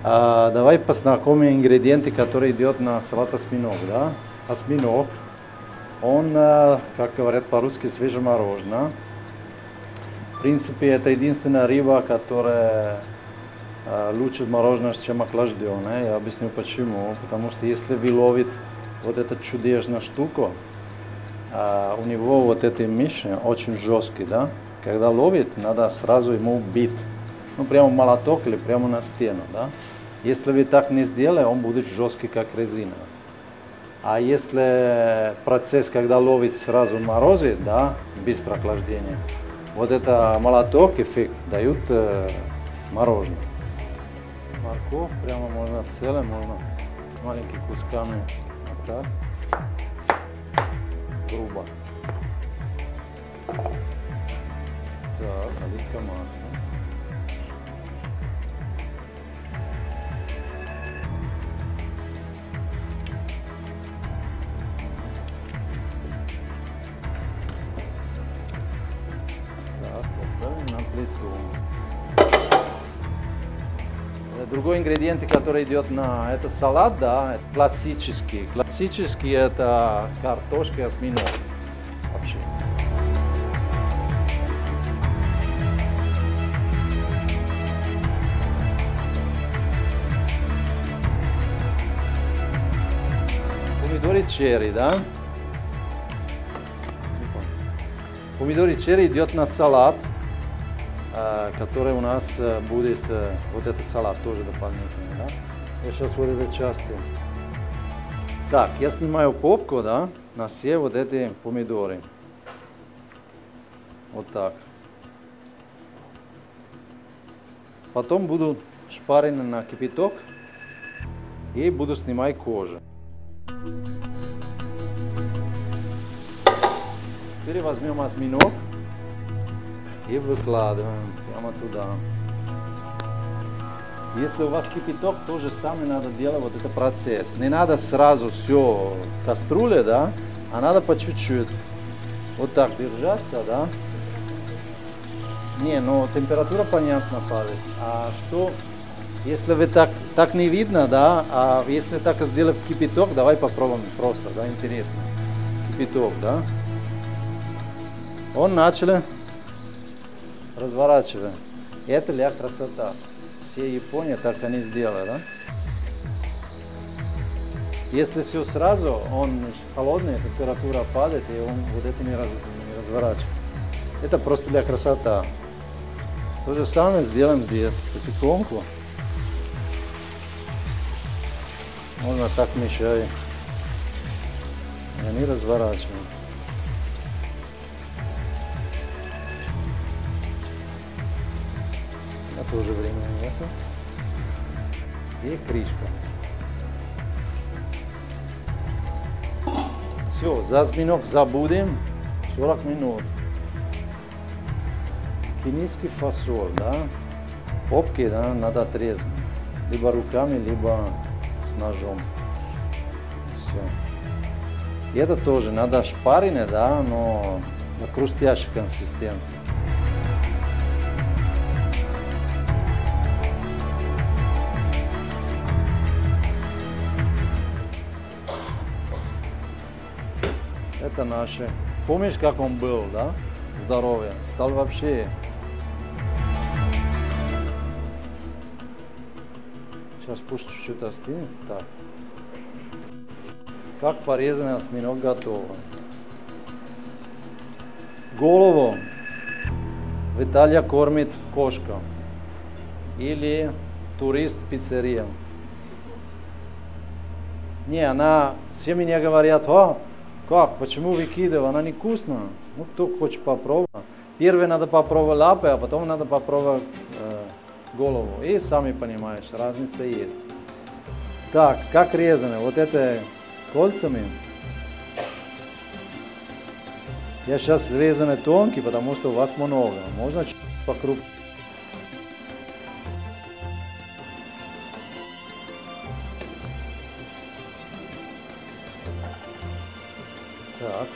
Давай познакомим ингредиенты, которые идет на салат осьминог. Да? Осьминог, он, как говорят по-русски, свежемороженый. В принципе, это единственная рыба, которая лучше мороженое, чем охлажденная. Я объясню почему. Потому что если вы ловите вот эту чудесную штуку, у него вот эти мышцы очень жесткие, да? Когда ловит, надо сразу ему бить. Ну, прямо в молоток или прямо на стену, да? Если вы так не сделаете, он будет жесткий, как резина. А если процесс, когда ловит, сразу морозит, да, быстро охлаждение, вот это молоток, эффект, дают мороженое. Морковь прямо можно целым, можно маленькими кусками, вот так, грубо. Так, оливковое масло. На плиту. Другой ингредиент, который идет на это салат, да, классический. Классический это картошка и осьминог. Вообще. Помидоры черри, да? Помидоры черри идет на салат, который у нас будет, вот это салат тоже дополнительный, да? Я сейчас вот это часто. Так, я снимаю попку, да, на все вот эти помидоры. Вот так. Потом буду шпарить на кипяток и буду снимать кожу. Теперь возьмем осьминог и выкладываем прямо туда. Если у вас кипяток, то же самое надо делать вот этот процесс. Не надо сразу все в кастрюле, да, а надо по чуть-чуть. Вот так держаться, да. Не, ну температура понятно падает. А что, если вы так не видно, да, а если так сделать кипяток, давай попробуем просто, да, интересно. Кипяток, да. Он начал разворачивать. Это для красота. Все Япония так они сделали, да? Если все сразу, он холодный, температура падает, и он вот это не разворачивает. Это просто для красота. То же самое сделаем здесь. Потихоньку. Можно так мешать. И они разворачивают. Тоже времени нету. И крышка. Все, за осьминог забудем 40 минут. Кенийский фасоль, да. Попки, да, надо отрезать. Либо руками, либо с ножом. Все. И это тоже надо шпаренное, да, но на хрустящей консистенции. Это наше. Помнишь, как он был, да? Здоровый. Стал вообще. Сейчас пусть чуть-чуть остынет. Так. Как порезанный осьминог готово. Голову в Италии кормит кошка. Или турист пиццерия. Не, она, все меня говорят, как, почему выкидываю, она не вкусная. Ну, кто хочет попробовать. Первое надо попробовать лапы, а потом надо попробовать голову. И сами понимаешь, разница есть. Так, как резано, вот это кольцами. Я сейчас резаны тонкий, потому что у вас много. Можно чуть покрупнее. Так.